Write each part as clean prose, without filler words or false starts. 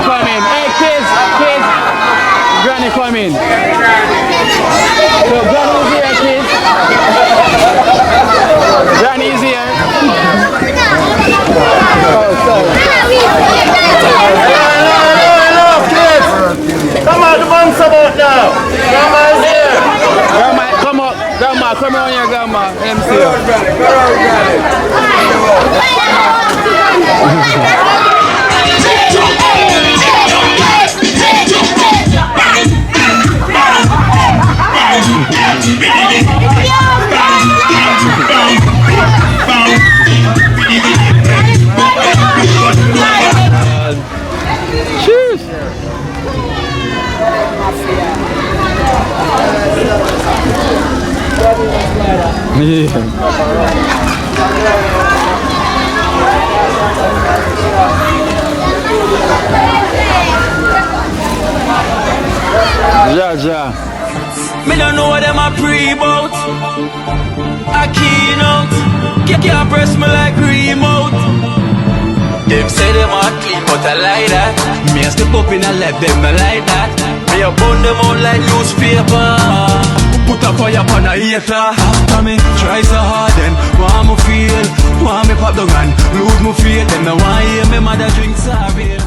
coming. Hey, kids. Granny coming. So Granny's here, kids. Granny's here. Oh, sorry. Hello, kids. Come on, the bunks about now. Grandma's here. Grandma, come up. Grandma, come on here, Grandma. MC. Cheers. Yeah. Me don't know what them a pre-bout. A keynote. Can't press me like remote. Them say them a clean, but I like that. Me a step up in a left, them I like that. Me a burn them out like newspaper. Put a fire upon a hater. After me try so hard, then want me feel, want me pop down and lose me faith. Them no want hear me mother drink sorry.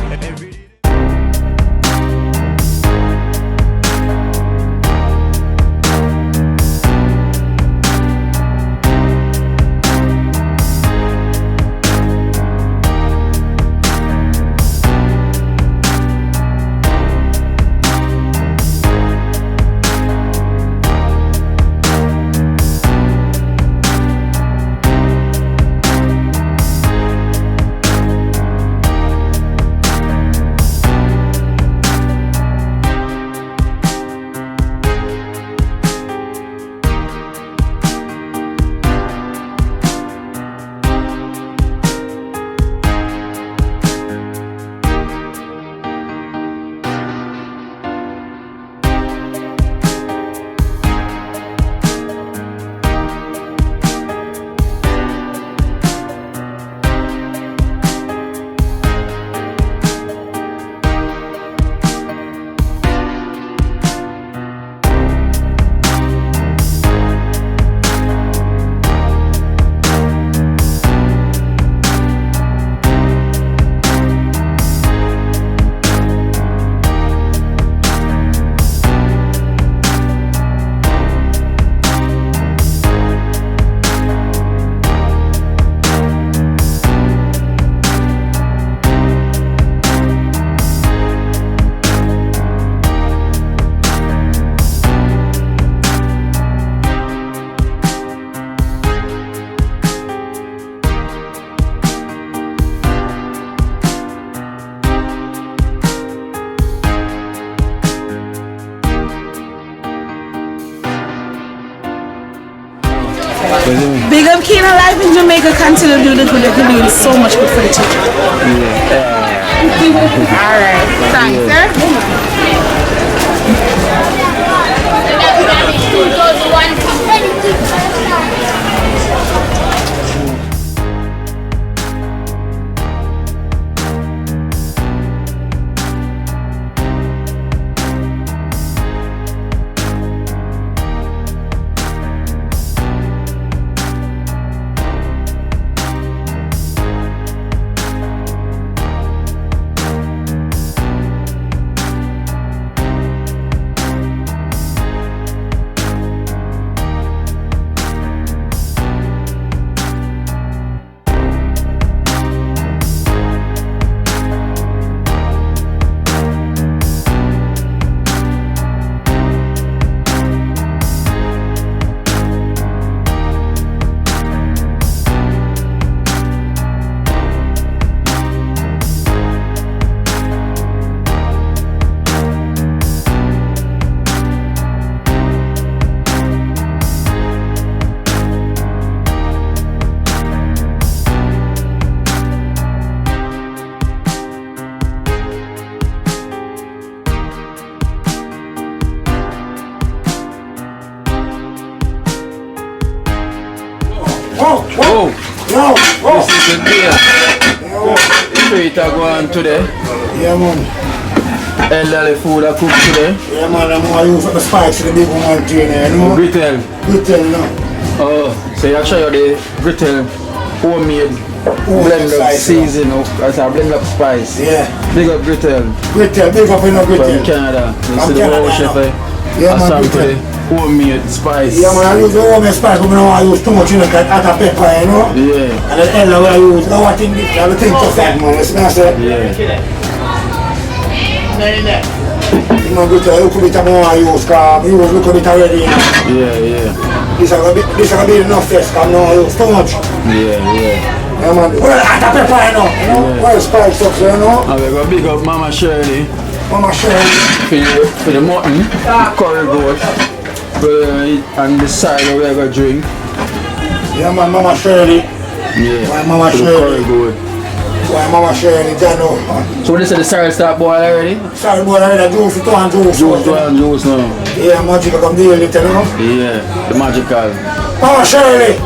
Big up Keen Alive in Jamaica. Continue to do the good. You're doing so much good for the children. Alright. Thanks, sir. This is the day. Straight I go on today. Yeah, man. elderly food I cook today. Yeah, man, I'm going to use the spice to the big one trainer, you know? Grittel. Grittel, no? Oh, so you show you the Grittel homemade blend of season, as a blend of spice. Yeah. Big up Grittel. Grittel, big up in the From Grittel. Canada. You From see the Canada, whole chef, Yeah, man, sample Grittel. homemade spice. Yeah, man, I use the homemade spice, but I don't use too much, you know, like hot pepper, you know? Yeah. And then I use our thing, everything to fat, man, you see what I say? Yeah. You know, Grittel, look a bit more I use, because you look a bit already, you know? Yeah. This is going to be enough fish, because I'm not use too much. Yeah. Yeah, man. Well, hot pepper, you know? You know? Well, spice up, you know? I'm going to big up Mama Shirley Mama Shirley. for the mutton, curry goat, and the side we're going to drink. Yeah, man, Mama Shirley. Yeah. Why Mama for the Shirley? curry goat. Why Mama Shirley, Jano? So when they say the side start boil already? Sorry, boy, I had a juice, 2 and juice. Juice now. Yeah, magic, come deal with it, you know? Yeah, the magical. Mama Shirley.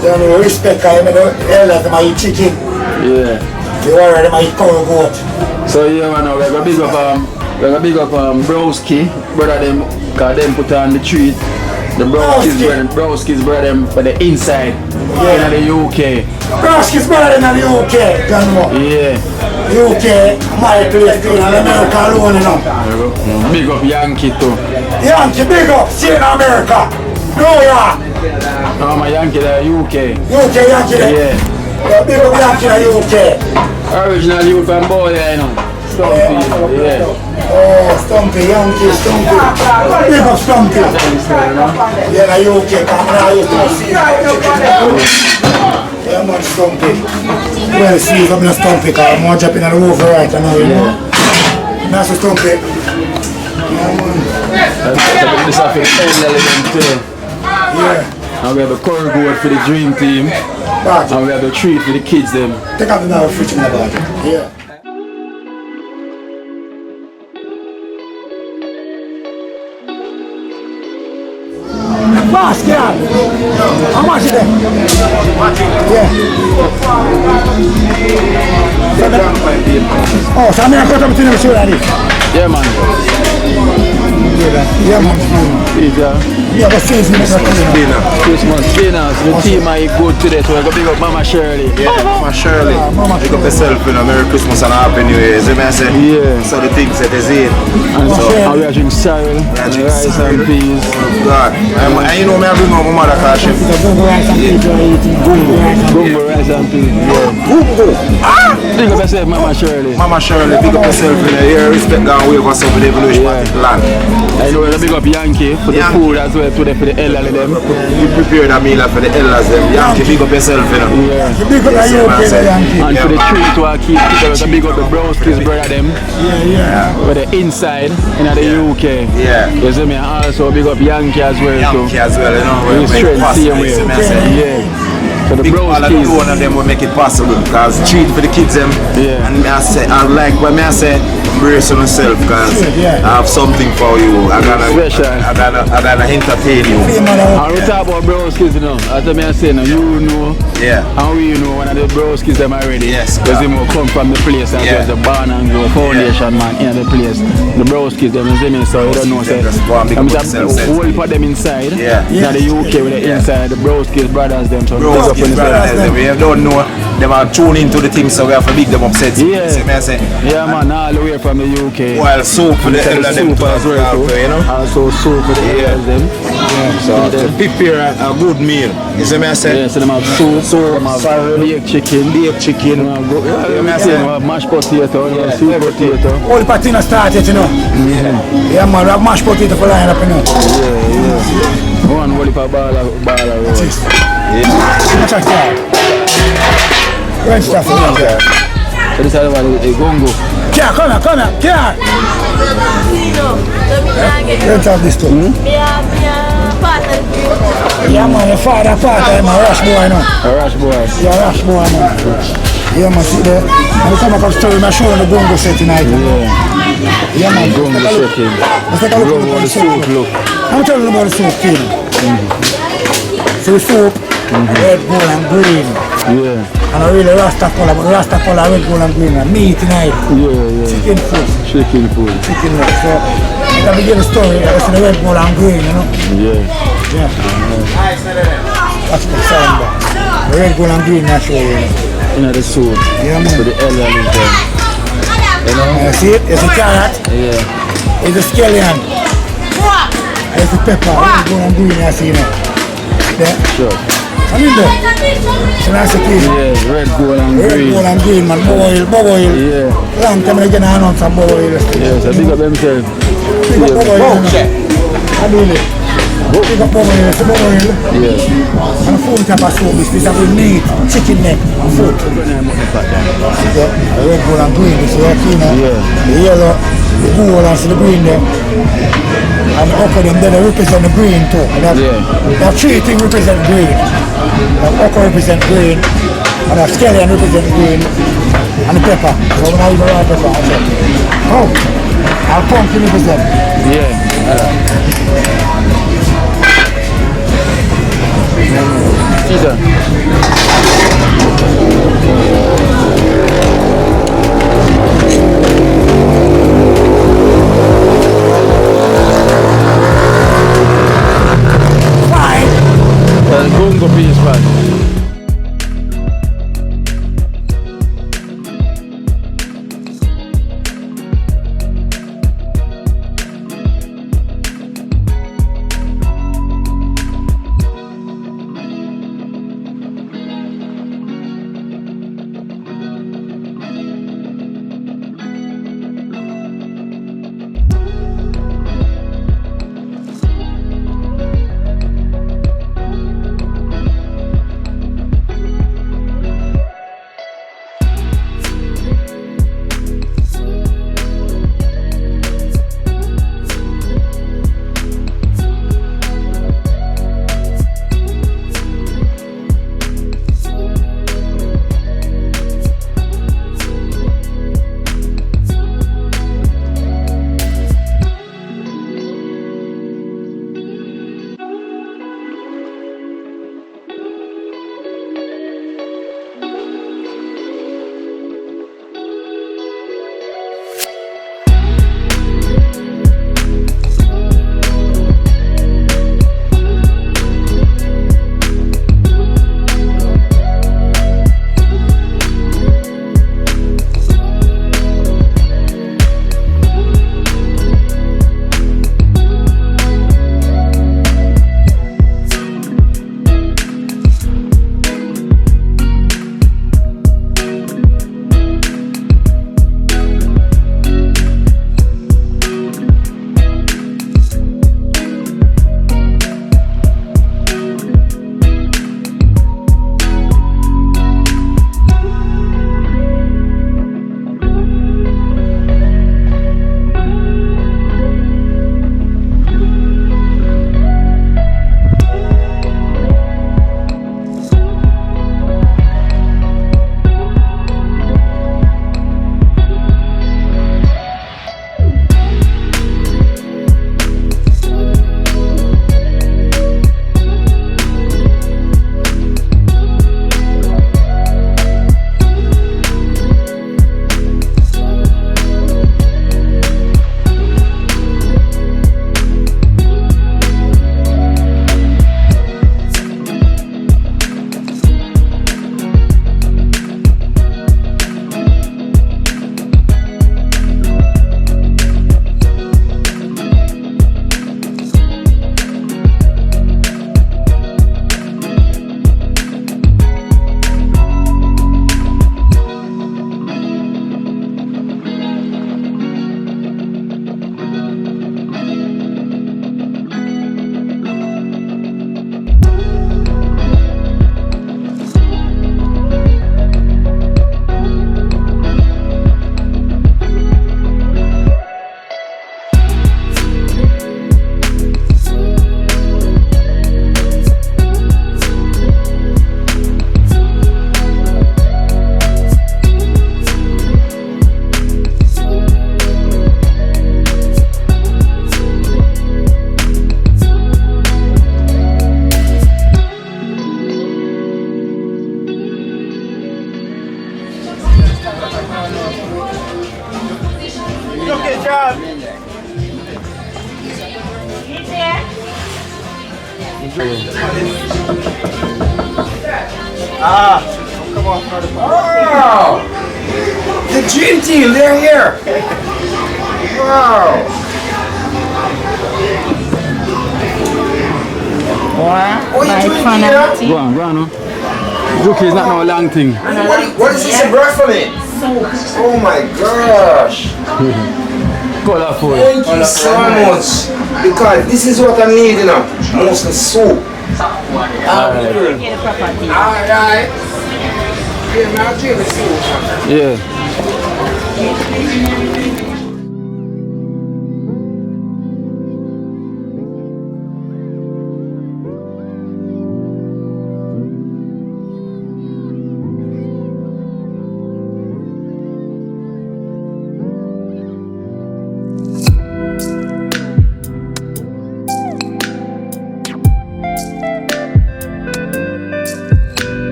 Jano, respect, I mean, the elders, they might eat chicken. Yeah. The warrior, they might eat curry goat. So yeah, man, we're gonna big up Browski, brother them, cause them put on the treat. The Browski's brother them for the inside, in the UK. Browski's brother in the UK, Jano. Yeah. UK, my place, in America alone, you know? Big up Yankee too. Yankee, big up, see in America. New York. No, my Yankee there, UK. UK, Yankee there. Yeah. Big up Yankee in the UK. Original youth from boy there, you know. Stumpy, yeah. Oh, Stumpy, Yankee, Stumpy. Big up Stumpy. Yeah, the UK, come on, I used to see yeah, man, Stumpy. Well, see, I'm not Stumpy, because I'm more jumping on the roof right now, you know. That's a Stumpy. Yeah, man. This is for the element too. Yeah. And we have a curry goat for the dream team. Back. And we have a treat for the kids them. Take out the now fridge in the bag. Yeah. Boss, get out. How much is that? Yeah. Oh, so I'm going to cut up to the show that is. Yeah, man. Yeah, man. Pizza. Yeah, but since we never dinner. Christmas dinners. The team are good today, so we're going to big up Mama Shirley. Yeah, Mama Shirley. Pick up yourself, you know, Merry Christmas and Happy New Year. See me I say? Yeah. So the things that is in. And so, we are drinking sorrel, rice and peas. God. And you know me, I bring my mother car chef. Gumbo rice and peas, yeah. Big up yourself, Mama Shirley. Mama Shirley, pick up yourself, you know, here, respect God, wave us up with the evolution of the land. I know we're big up Yankee for the food as well today for the elderly them. You prepared a meal for the elders them. Yankee, pick up yourself, you know. Yeah. Big up the UK, Yankee. And for the treat to our keep together, big up the Browski's brother them. Yeah. For the inside in the UK. Yeah. You see me, and also big up Yankee as well Yankee too. as well, you know. We straight same way. See me I say? Yeah. So the Big all of Browski's. one of them will make it possible because treat for the kids them. Yeah. And I say, I like what I say, embrace yourself because Yeah. I have something for you. I gotta entertain you. And we talk about Browski's, you know. As I say, you know. Yeah. And we know one of the Browski's them already. Yes, because God. they will come from the place that Yeah. was the Barn and Grow Foundation man in the place. The Browski's them, you see me, so you don't know. Say, Just go and big up I'm yourself, just whole for them inside. Yeah. Now the UK with the inside, the Browski's brothers them. So Browski's brothers, we don't know them are tuned into the thing, so we have to big them upset. Yeah. See me I say? Yeah, man, all the way from the UK. Well, soup for the elder them soup to as well, too. you know. Also soup for the elders them. So to prepare a good meal. You see me I say? Yeah, so them have soup, them have baked chicken, them have mashed potato, sweet potato. All patina started, you know. Yeah, man, we have mashed potato for line up, you know. One whole for ball of roll. Much of that. French stuff, you know. So this is the gongo. Kia, come here, Kia. Let's have this too. Yeah, man, your father, I'm a rush boy, you know. A rush boy. Yeah, rush boy, man. Yeah, man, see there. And we come up story, I'm showing the gongo set tonight. Yeah, man. Gongo setting. Let's take a look at the soup. Look. I'm telling you about the soup, too. So the soup, red, gold, and green. Yeah. And I really Rasta color, but Rasta color red, gold and green. And meat tonight. Yeah. Chicken food. Chicken food. Chicken leg. So, at the beginning of the story, I see the red, gold and green, you know? Yeah. Yeah. That's the sound there. The red, gold and green naturally. You know the suit. Yeah, man. For the element then. You know? See it? It's a carrot. Yeah. It's a scallion. It's a pepper. Red, gold and green, I see, you know? There. Sure. I mean there. So that's the thing. Yeah, red, gold and Red, green. gold and green, man. Bobo oil. Yeah. Long time I get an ounce of bobo oil. Yes, I big up themselves. Big up bobo oil. I do it. Big up bobo oil. So bobo oil. Yeah. And a full type of soup. This is with meat, chicken neck, and food. The red, gold and green. You see that, you know? Yeah. The yellow, the gold and the green there. And the okra them there, they represent the green too. And that, that three things represent green. The okra represent green, and the scallion represent green, and the pepper. So when I use the raw pepper, I say, oh, our pumpkin represent. Yeah. Caesar. Gungo piece, man. Wow! The dream team, they're here! Wow! What are you doing here? Go on, no. Juki is not no long thing. What is this you brought for me? Oh my gosh! Colorful. Thank you so much. Because this is what I need, you know. Mostly soup. Alright. Yeah.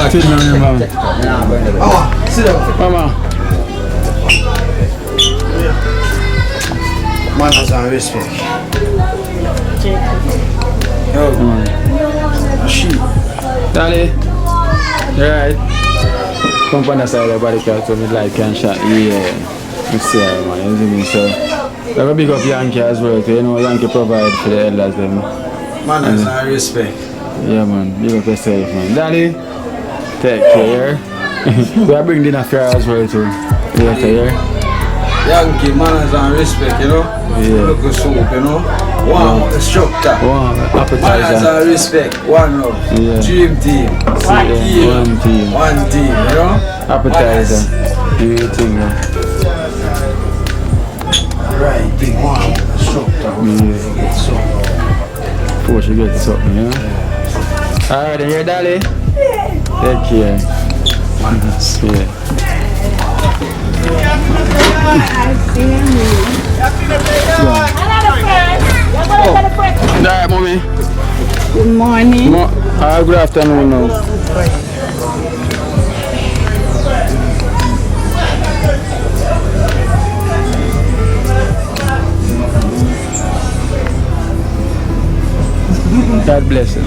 Sit down here, man. Oh, sit down. Mama. Manners and respect. Yo, sheep. Daddy. You alright? Come from the side of the body cat so me like and shot. Yeah. You see her, man. You see me? So, I have a big up Yankee as well. You know, Yankee provide for the elders. Them. Manners and respect. Yeah, man. Big up yourself, man. Daddy. Take care. We are bringing dinner for her as well too. You take care. Yankee, manners and respect, you know. Yeah. Look at soup, you know. One structure. One Manners appetizer. and respect. One love. Yeah. Dream team. One team. One team, you know. Appetizer. Everything. Right, big one structure. Yeah. Before she gets something, yeah. Alright, then here, Dolly. Take care. Yeah. Alright, mommy. Good morning. Good afternoon now. God bless you.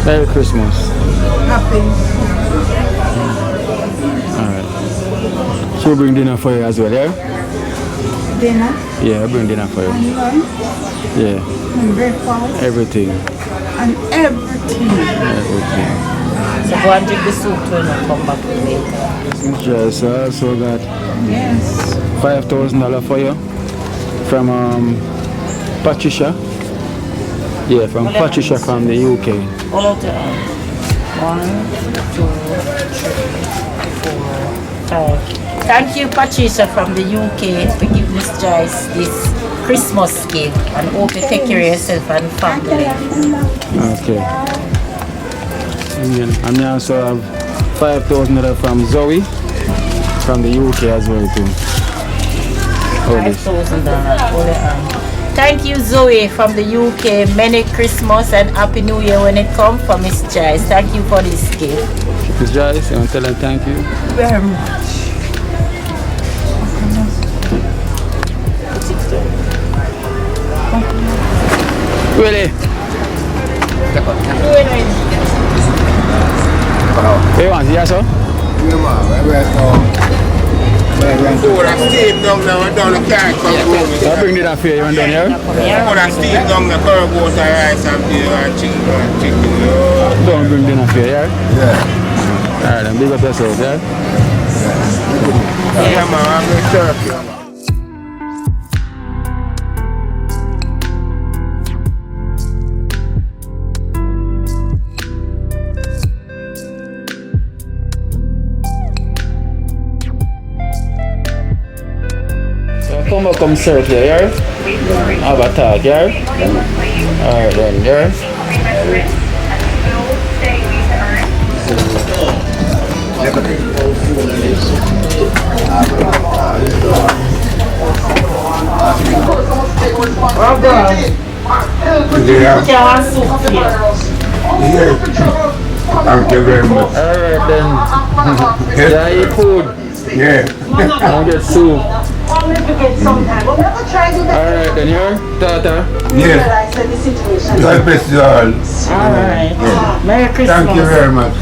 Merry Christmas. Happy. Alright. So we'll bring dinner for you as well, yeah? Dinner Yeah, I'll bring dinner for you. and lunch Yeah, and breakfast everything. and everything. Everything. So go and drink the soup too and come back later. Just also got Yes. $5,000 for you from Patricia. Yeah, from Patricia from the UK. All of them. 1, 2, 3, 4, 5. Thank you, Patricia from the UK, for giving Miss Joyce this Christmas gift, and hope you take care of yourself and family. Okay. And I also have $5,000 from Zoe from the UK as well too. $5,000. Thank you, Zoe from the UK. Merry Christmas and Happy New Year when it comes from Miss Joyce. Thank you for this gift. Miss Joyce, you want to tell her thank you? Very much. Really? Hey, want to hear so? Steve down there, we're down the carrot from I bring dinner for you, you want down here? Steve down the curry goat and rice and beer and chicken. Don't bring dinner for you, yeah? Yeah. Alright, then big up yourself, yeah? Yeah, man, I'm going to turkey. Come serve here, yeah? Have a talk, yeah? Alright then, yeah? Thank you very much. Alright then. Yeah, eat food. Yeah. Don't get soup. Alright then, here, Tata. Yeah. God bless you all. Alright. Merry Christmas. Thank you very much.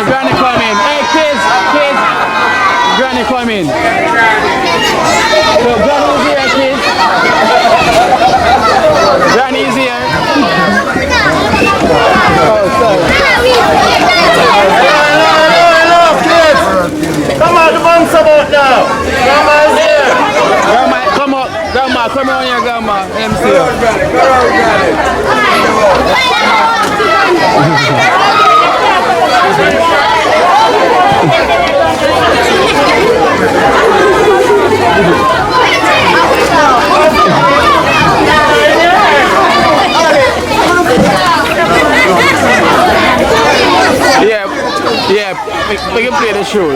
Granny come in. Hey kids. Granny come in. So Granny's here, kids. Granny's here. Oh, sorry. Hello, kids. Come on, the buns about now. Grandma's here. Grandma, come on. Grandma, come on here, Grandma. MC. Yeah, we can play the show.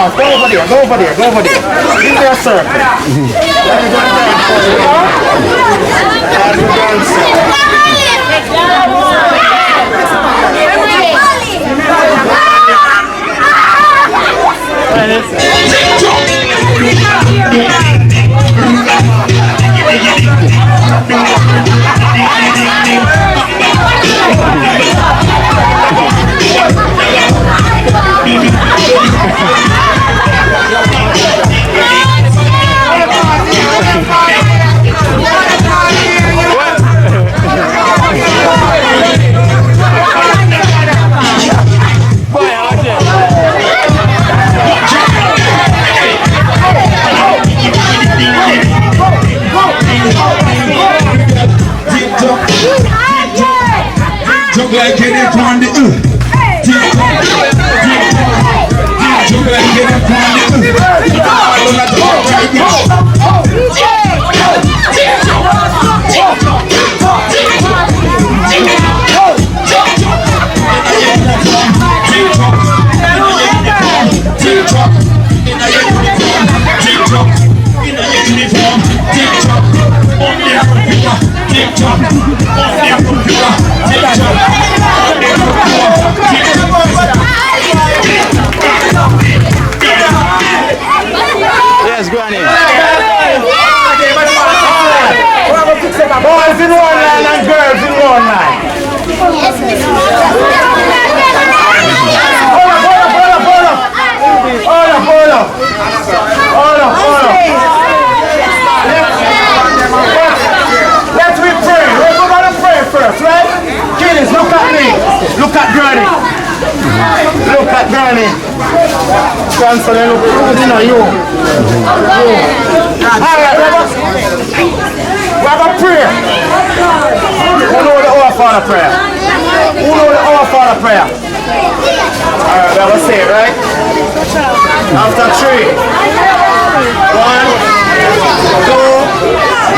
boss. Go over there. Go over there. Go over there. Give me a circle. Let me go down for you. And we like it upon the Yes, Granny. boys in one line and girls in one line. Hold up. Let's we pray. We're going to pray first, right? Kiddies, look at me. Look at Granny. Look at Granny. Grandson, look at you. Alright, we have a prayer. Who know the Our Father prayer? Who know the Our Father prayer? Alright, we have a say it, right? After 3. 1, 2,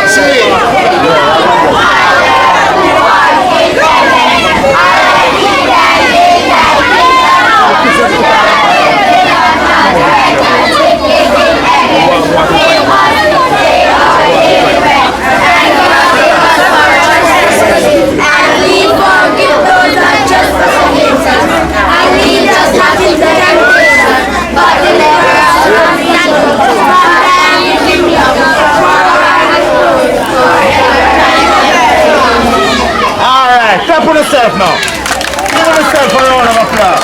3. Clap on yourself now. Give yourself a round of applause.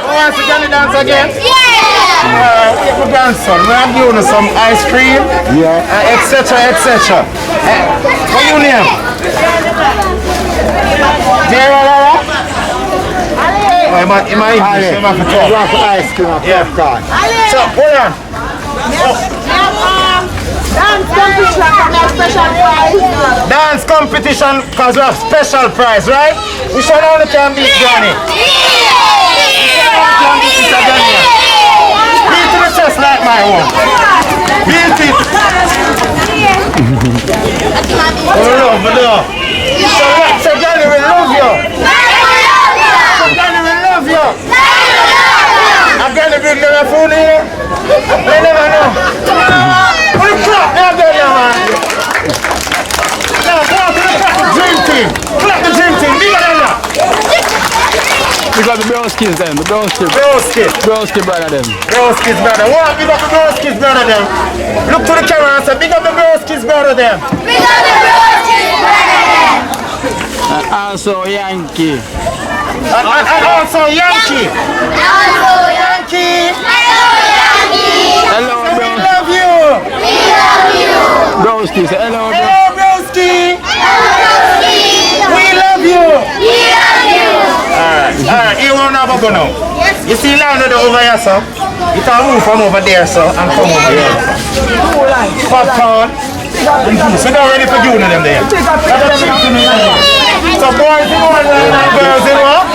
Want to get the dance again? Yeah! Get my grandson. We have given us some ice cream, etc. What your name? Dear Lara? In my English, I'm going to talk. Ice cream, so, hold on. Dance competition because we have special prize, right? We should only can beat Johnny. Beat to the chest like my one. Beat it. So Johnny will love you. Johnny will love you. I'm going to bring them a phone here. They never know. Clap the dream team. Bigger than that. We got the Broskis then. The Broskis brother them. Broskis brother. What? We got the Broskis brother them. Look to the camera and say, big up the Broskis brother them. Big up the Broskis brother them. And also Yankee. And also Yankee. Hello, bro. We love you. We love you. Broski, say hello, bro. Hello, Broski. We love you. We love you. Alright, you won't have a go now. You see Lando over here, sir? You can move from over there, sir, and come over here. Popcorn. So they're ready for you them there. So boys in one line and girls in what?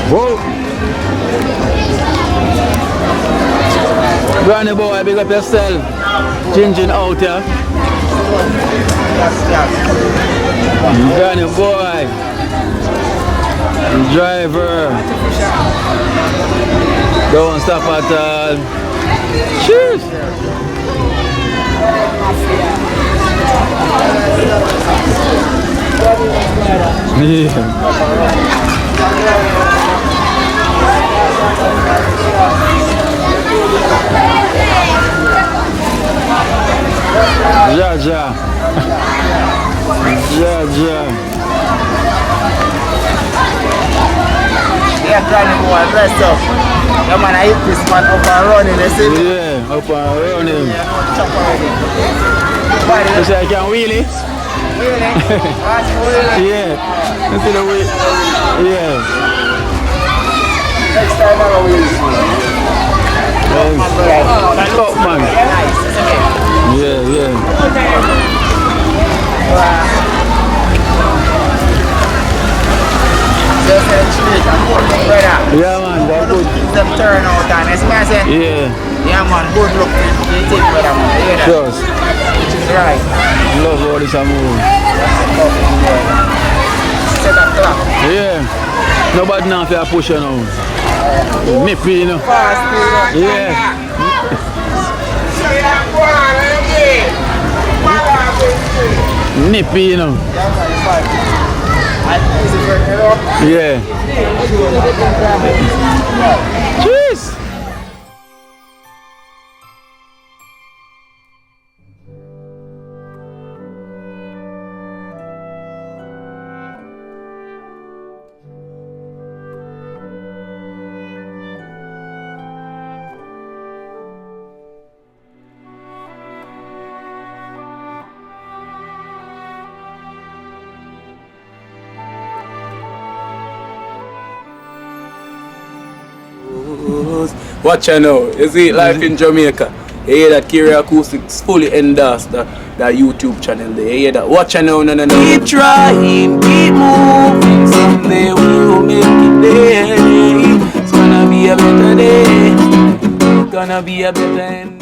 Whoa! Granny boy, big up yourself. Changing out here. Granny boy. Driver. Don't stop at all. Cheers! Ja. Yeah, Granny boy, bless up. Yeah, man, I hit this man up and running, you see? Yeah, up and running. Yeah, no, chop already. You say I can wheel it? Really? Watch wheelie. Yeah. You see the wheel? Yeah. Next time I'm going to Top man. nice, isn't it? Yeah. Just a treat and good look, brother. Yeah man, that's good. Keep them turn out and you see what I say? Yeah. Yeah man, good look to the thing, brother, man. You hear that? Just Which is right. love all this move. Set a clock. Yeah. Nobody now feel push you now. Nippy, you know. Fast, Yeah. Nippy, you know. Yeah. Cheers. Watch out now, you see Life in Jamaica. You hear that Kerry Acoustics fully endorsed that YouTube channel there. You hear that? Watch out now, no. Keep trying, keep moving. Someday we will make it there. It's gonna be a better day. Gonna be a better end.